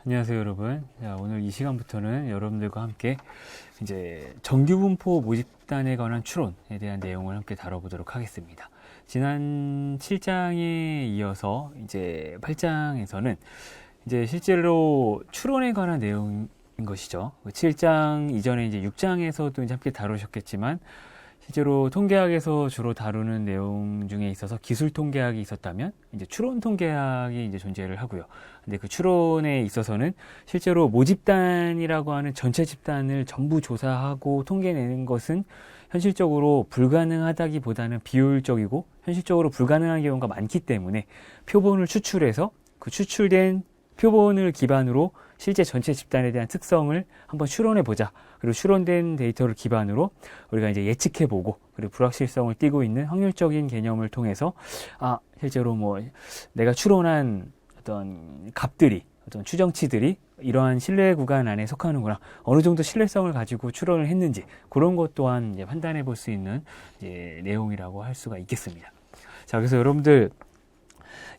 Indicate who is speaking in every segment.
Speaker 1: 안녕하세요, 여러분. 자, 오늘 이 시간부터는 여러분들과 함께 이제 정규분포 모집단에 관한 추론에 대한 내용을 함께 다뤄보도록 하겠습니다. 지난 7장에 이어서 이제 8장에서는 이제 실제로 추론에 관한 내용인 것이죠. 7장 이전에 이제 6장에서도 이제 함께 다루셨겠지만 실제로 통계학에서 주로 다루는 내용 중에 있어서 기술 통계학이 있었다면 이제 추론 통계학이 이제 존재를 하고요. 근데 그 추론에 있어서는 실제로 모집단이라고 하는 전체 집단을 전부 조사하고 통계내는 것은 현실적으로 불가능하다기보다는 비효율적이고 현실적으로 불가능한 경우가 많기 때문에 표본을 추출해서 그 추출된 표본을 기반으로 실제 전체 집단에 대한 특성을 한번 추론해보자. 그리고 추론된 데이터를 기반으로 우리가 이제 예측해보고 그리고 불확실성을 띠고 있는 확률적인 개념을 통해서 실제로 뭐 내가 추론한 어떤 값들이 어떤 추정치들이 이러한 신뢰 구간 안에 속하는구나. 어느 정도 신뢰성을 가지고 추론을 했는지 그런 것 또한 이제 판단해 볼 수 있는 이제 내용이라고 할 수가 있겠습니다. 자, 그래서 여러분들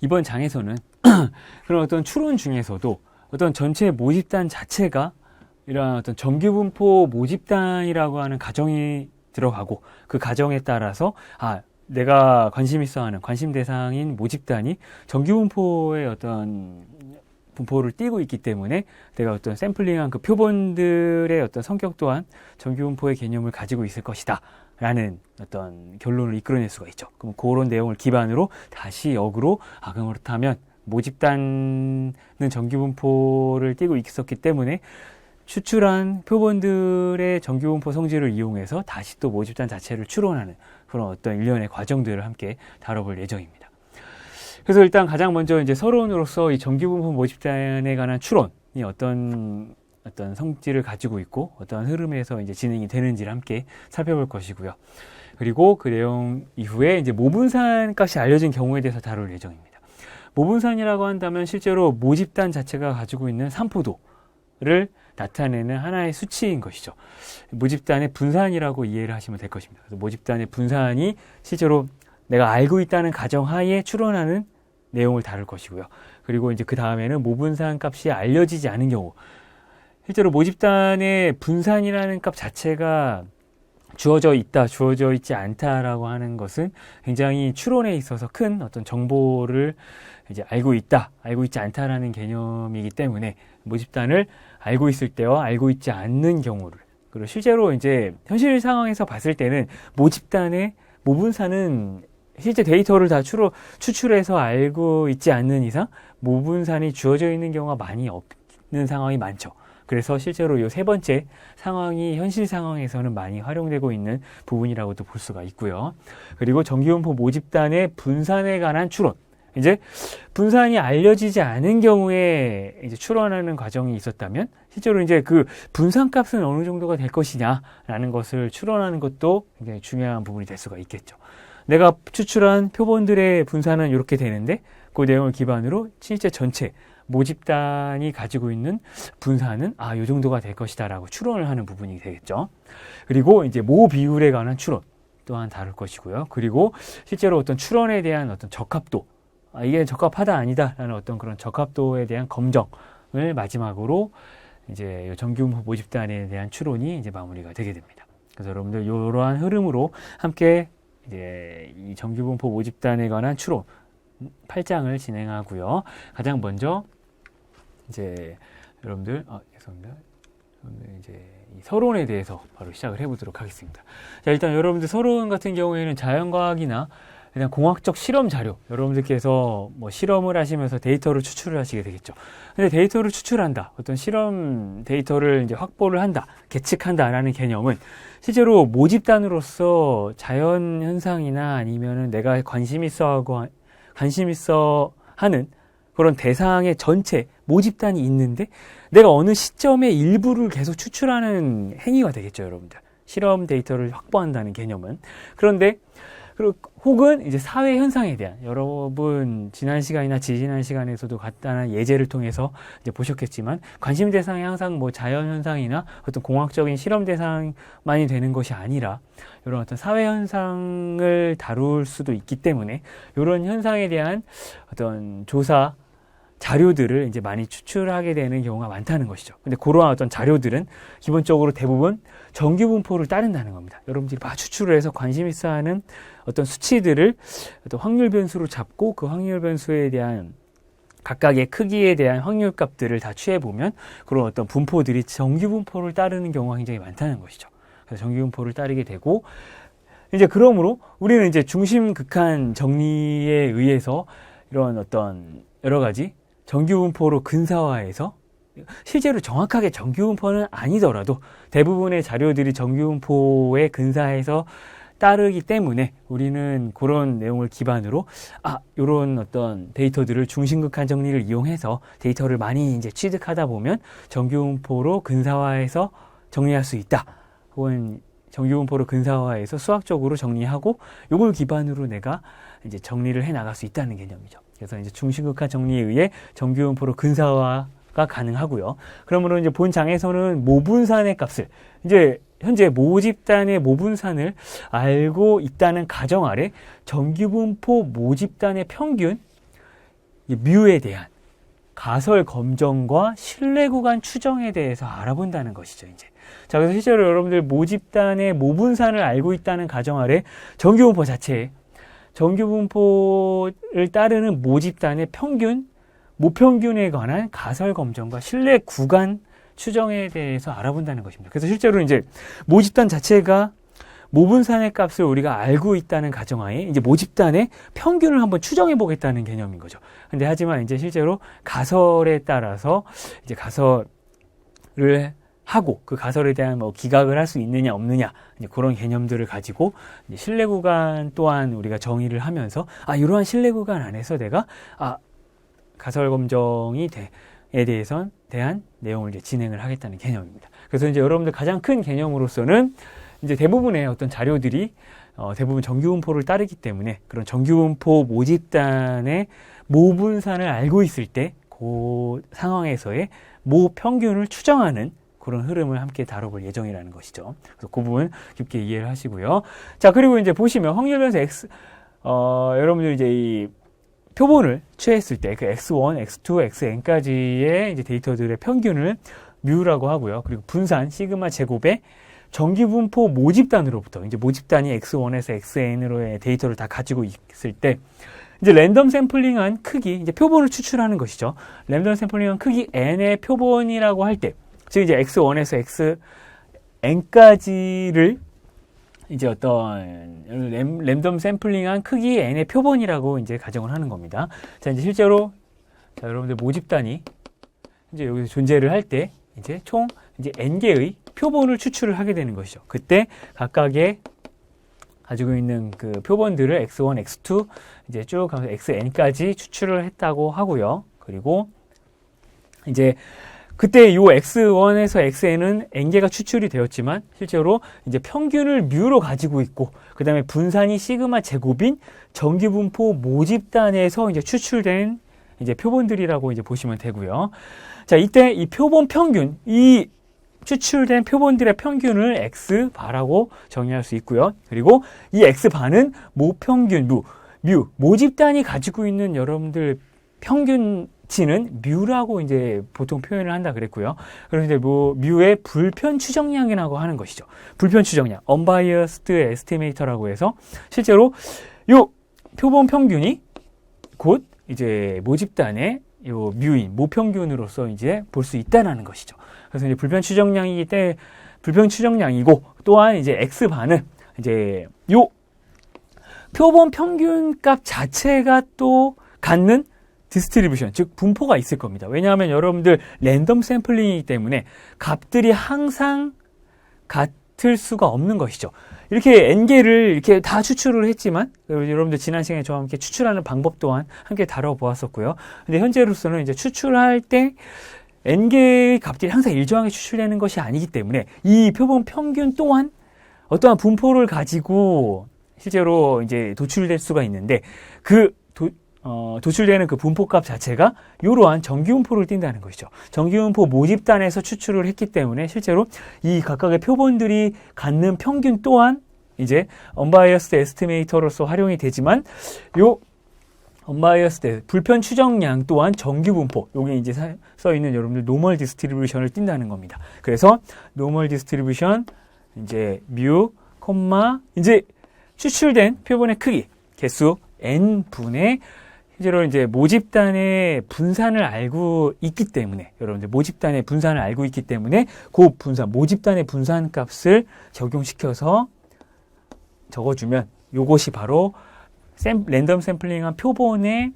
Speaker 1: 이번 장에서는 그런 어떤 추론 중에서도 어떤 전체 모집단 자체가 이러한 어떤 정규분포 모집단이라고 하는 가정이 들어가고 그 가정에 따라서 내가 관심 있어 하는 관심 대상인 모집단이 정규분포의 어떤 분포를 띠고 있기 때문에 내가 어떤 샘플링한 그 표본들의 어떤 성격 또한 정규분포의 개념을 가지고 있을 것이다 라는 어떤 결론을 이끌어낼 수가 있죠. 그럼 그런 내용을 기반으로 다시 역으로 그럼 그렇다면 모집단은 정규분포를 띠고 있었기 때문에 추출한 표본들의 정규분포 성질을 이용해서 다시 또 모집단 자체를 추론하는 그런 어떤 일련의 과정들을 함께 다뤄볼 예정입니다. 그래서 일단 가장 먼저 이제 서론으로서 이 정규분포 모집단에 관한 추론이 어떤 성질을 가지고 있고 어떤 흐름에서 이제 진행이 되는지를 함께 살펴볼 것이고요. 그리고 그 내용 이후에 이제 모분산 값이 알려진 경우에 대해서 다룰 예정입니다. 모분산이라고 한다면 실제로 모집단 자체가 가지고 있는 산포도를 나타내는 하나의 수치인 것이죠. 모집단의 분산이라고 이해를 하시면 될 것입니다. 그래서 모집단의 분산이 실제로 내가 알고 있다는 가정하에 추론하는 내용을 다룰 것이고요. 그리고 이제 그 다음에는 모분산 값이 알려지지 않은 경우, 실제로 모집단의 분산이라는 값 자체가 주어져 있다, 주어져 있지 않다라고 하는 것은 굉장히 추론에 있어서 큰 어떤 정보를 이제 알고 있다, 알고 있지 않다라는 개념이기 때문에 모집단을 알고 있을 때와 알고 있지 않는 경우를, 그리고 실제로 이제 현실 상황에서 봤을 때는 모집단의 모분산은 실제 데이터를 다 추출해서 알고 있지 않는 이상 모분산이 주어져 있는 경우가 많이 없는 상황이 많죠. 그래서 실제로 이 세 번째 상황이 현실 상황에서는 많이 활용되고 있는 부분이라고도 볼 수가 있고요. 그리고 정규분포 모집단의 분산에 관한 추론. 이제 분산이 알려지지 않은 경우에 이제 추론하는 과정이 있었다면 실제로 이제 그 분산값은 어느 정도가 될 것이냐라는 것을 추론하는 것도 굉장히 중요한 부분이 될 수가 있겠죠. 내가 추출한 표본들의 분산은 이렇게 되는데 그 내용을 기반으로 실제 전체 모집단이 가지고 있는 분산은 이 정도가 될 것이다 라고 추론을 하는 부분이 되겠죠. 그리고 이제 모 비율에 관한 추론 또한 다룰 것이고요. 그리고 실제로 어떤 추론에 대한 어떤 적합도, 이게 적합하다 아니다 라는 어떤 그런 적합도에 대한 검정을 마지막으로 이제 정규분포 모집단에 대한 추론이 이제 마무리가 되게 됩니다. 그래서 여러분들 이러한 흐름으로 함께 이제 이 정규분포 모집단에 관한 추론 8장을 진행하고요. 가장 먼저 이제 여러분들 죄송합니다. 이제 이 서론에 대해서 바로 시작을 해보도록 하겠습니다. 자, 일단 여러분들 서론 같은 경우에는 자연과학이나 그냥 공학적 실험 자료, 여러분들께서 뭐 실험을 하시면서 데이터를 추출을 하시게 되겠죠. 근데 데이터를 추출한다, 어떤 실험 데이터를 이제 확보를 한다, 계측한다라는 개념은 실제로 모집단으로서 자연 현상이나 아니면은 내가 관심 있어 하는 그런 대상의 전체 모집단이 있는데 내가 어느 시점에 일부를 계속 추출하는 행위가 되겠죠, 여러분들. 실험 데이터를 확보한다는 개념은. 그런데 혹은 이제 사회 현상에 대한, 여러분 지난 시간이나 지지난 시간에서도 간단한 예제를 통해서 이제 보셨겠지만 관심 대상이 항상 뭐 자연 현상이나 어떤 공학적인 실험 대상만이 되는 것이 아니라 이런 어떤 사회 현상을 다룰 수도 있기 때문에 이런 현상에 대한 어떤 조사 자료들을 이제 많이 추출하게 되는 경우가 많다는 것이죠. 근데 그러한 어떤 자료들은 기본적으로 대부분 정규 분포를 따른다는 겁니다. 여러분들이 막 추출을 해서 관심 있어 하는 어떤 수치들을 어떤 확률 변수로 잡고 그 확률 변수에 대한 각각의 크기에 대한 확률 값들을 다 취해보면 그런 어떤 분포들이 정규 분포를 따르는 경우가 굉장히 많다는 것이죠. 그래서 정규 분포를 따르게 되고, 이제 그러므로 우리는 이제 중심 극한 정리에 의해서 이런 어떤 여러 가지 정규 분포로 근사화해서, 실제로 정확하게 정규 분포는 아니더라도 대부분의 자료들이 정규 분포에 근사해서 따르기 때문에 우리는 그런 내용을 기반으로 이런 어떤 데이터들을 중심극한 정리를 이용해서 데이터를 많이 이제 취득하다 보면 정규 분포로 근사화해서 정리할 수 있다. 혹은 정규 분포로 근사화해서 수학적으로 정리하고 이걸 기반으로 내가 이제 정리를 해 나갈 수 있다는 개념이죠. 그래서 이제 중심극한 정리에 의해 정규 분포로 근사화가 가능하고요. 그러므로 이제 본 장에서는 모분산의 값을 이제 현재 모집단의 모분산을 알고 있다는 가정 아래 정규분포 모집단의 평균 뮤에 대한 가설 검정과 신뢰 구간 추정에 대해서 알아본다는 것이죠. 이제 자, 그래서 실제로 여러분들 모집단의 모분산을 알고 있다는 가정 아래 정규분포 자체에 정규분포를 따르는 모집단의 평균, 모평균에 관한 가설 검정과 신뢰 구간 추정에 대해서 알아본다는 것입니다. 그래서 실제로 이제 모집단 자체가 모분산의 값을 우리가 알고 있다는 가정하에 이제 모집단의 평균을 한번 추정해 보겠다는 개념인 거죠. 근데 하지만 이제 실제로 가설에 따라서 이제 가설을 하고 그 가설에 대한 뭐 기각을 할 수 있느냐 없느냐 이제 그런 개념들을 가지고 이제 신뢰 구간 또한 우리가 정의를 하면서 이러한 신뢰 구간 안에서 내가 가설 검정이 에 대한 내용을 이제 진행을 하겠다는 개념입니다. 그래서 이제 여러분들 가장 큰 개념으로서는 이제 대부분의 어떤 자료들이 대부분 정규분포를 따르기 때문에 그런 정규분포 모집단의 모분산을 알고 있을 때 그 상황에서의 모평균을 추정하는 그런 흐름을 함께 다뤄볼 예정이라는 것이죠. 그래서 그 부분 깊게 이해를 하시고요. 자, 그리고 이제 보시면 확률 변수 X, 여러분들 이제 이 표본을 취했을 때 그 X1, X2, Xn까지의 이제 데이터들의 평균을 뮤라고 하고요. 그리고 분산 시그마 제곱의 정기분포 모집단으로부터 이제 모집단이 X1에서 Xn으로의 데이터를 다 가지고 있을 때 이제 랜덤 샘플링한 크기, 이제 표본을 추출하는 것이죠. 랜덤 샘플링한 크기 n의 표본이라고 할 때, 즉 이제 X1에서 Xn까지를 이제 어떤 랜덤 샘플링한 크기 n의 표본이라고 이제 가정을 하는 겁니다. 자, 이제 실제로 여러분들 모집단이 이제 여기서 존재를 할 때 이제 총 이제 n개의 표본을 추출을 하게 되는 것이죠. 그때 각각의 가지고 있는 그 표본들을 X1, X2 이제 쭉 가면서 Xn까지 추출을 했다고 하고요. 그리고 이제 그때 요 X1에서 Xn은 n개가 추출이 되었지만 실제로 이제 평균을 뮤로 가지고 있고 그 다음에 분산이 시그마 제곱인 정기분포 모집단에서 이제 추출된 이제 표본들이라고 이제 보시면 되고요. 자, 이때 이 표본 평균, 이 추출된 표본들의 평균을 X바라고 정의할 수 있고요. 그리고 이 X바는 모평균, 뮤, 모집단이 가지고 있는 여러분들 평균치는 뮤라고 이제 보통 표현을 한다 그랬고요. 그래서 이제 뮤의 불편 추정량이라고 하는 것이죠. 불편 추정량, unbiased estimator라고 해서 실제로 요 표본 평균이 곧 이제 모집단의 요 뮤인, 모평균으로서 이제 볼 수 있다는 것이죠. 그래서 이제 불편 추정량이기 때문에 불편 추정량이고 또한 이제 X바는 이제 요 표본 평균값 자체가 또 갖는 디스트리뷰션, 즉 분포가 있을 겁니다. 왜냐하면 여러분들 랜덤 샘플링이기 때문에 값들이 항상 같을 수가 없는 것이죠. 이렇게 n개를 이렇게 다 추출을 했지만 여러분들 지난 시간에 저와 함께 추출하는 방법 또한 함께 다뤄보았었고요. 근데 현재로서는 이제 추출할 때 n개의 값들이 항상 일정하게 추출되는 것이 아니기 때문에 이 표본 평균 또한 어떠한 분포를 가지고 실제로 이제 도출될 수가 있는데 그 도출되는 그 분포값 자체가 이러한 정기분포를 띈다는 것이죠. 정기분포 모집단에서 추출을 했기 때문에 실제로 이 각각의 표본들이 갖는 평균 또한 이제 unbiased estimator로서 활용이 되지만 요 언바이어스 대 불편 추정량 또한 정규 분포. 요게 이제 써 있는 여러분들 노멀 디스트리뷰션을 띈다는 겁니다. 그래서 노멀 디스트리뷰션 이제 뮤, 콤마 이제 추출된 표본의 크기 개수 n 분의 실제로 이제 모집단의 분산을 알고 있기 때문에 여러분들 모집단의 분산을 알고 있기 때문에 그 분산 모집단의 분산 값을 적용시켜서 적어주면 요것이 바로 랜덤 샘플링한 표본의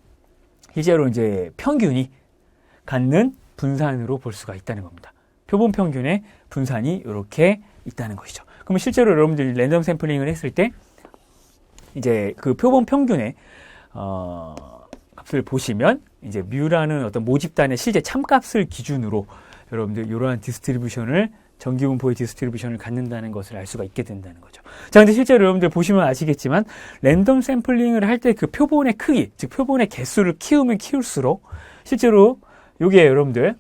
Speaker 1: 실제로 이제 평균이 갖는 분산으로 볼 수가 있다는 겁니다. 표본 평균의 분산이 이렇게 있다는 것이죠. 그러면 실제로 여러분들이 랜덤 샘플링을 했을 때 이제 그 표본 평균의 값을 보시면 이제 뮤라는 어떤 모집단의 실제 참값을 기준으로 여러분들 이러한 디스트리뷰션을 정규분포의 디스트리뷰션을 갖는다는 것을 알 수가 있게 된다는 거죠. 자, 근데 실제로 여러분들 보시면 아시겠지만 랜덤 샘플링을 할 때 그 표본의 크기, 즉 표본의 개수를 키우면 키울수록 실제로 요게 여러분들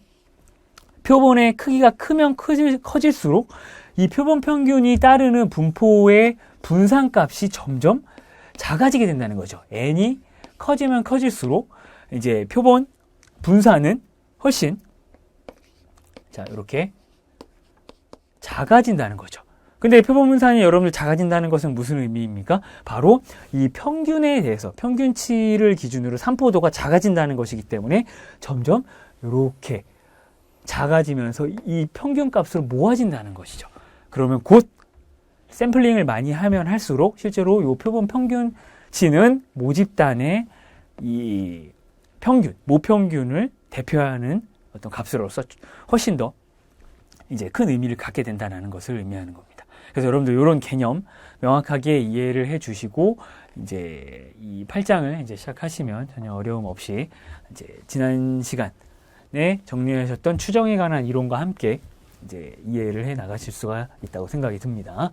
Speaker 1: 표본의 크기가 크면 커질수록 이 표본 평균이 따르는 분포의 분산값이 점점 작아지게 된다는 거죠. n이 커지면 커질수록 이제 표본 분산은 훨씬 자 이렇게 작아진다는 거죠. 근데 표본 분산이 여러분들 작아진다는 것은 무슨 의미입니까? 바로 이 평균에 대해서 평균치를 기준으로 산포도가 작아진다는 것이기 때문에 점점 이렇게 작아지면서 이 평균 값으로 모아진다는 것이죠. 그러면 곧 샘플링을 많이 하면 할수록 실제로 이 표본 평균치는 모집단의 이 평균, 모평균을 대표하는 어떤 값으로서 훨씬 더 이제 큰 의미를 갖게 된다는 것을 의미하는 겁니다. 그래서 여러분들 이런 개념 명확하게 이해를 해 주시고 이제 이 8장을 이제 시작하시면 전혀 어려움 없이 이제 지난 시간에 정리하셨던 추정에 관한 이론과 함께 이제 이해를 해 나가실 수가 있다고 생각이 듭니다.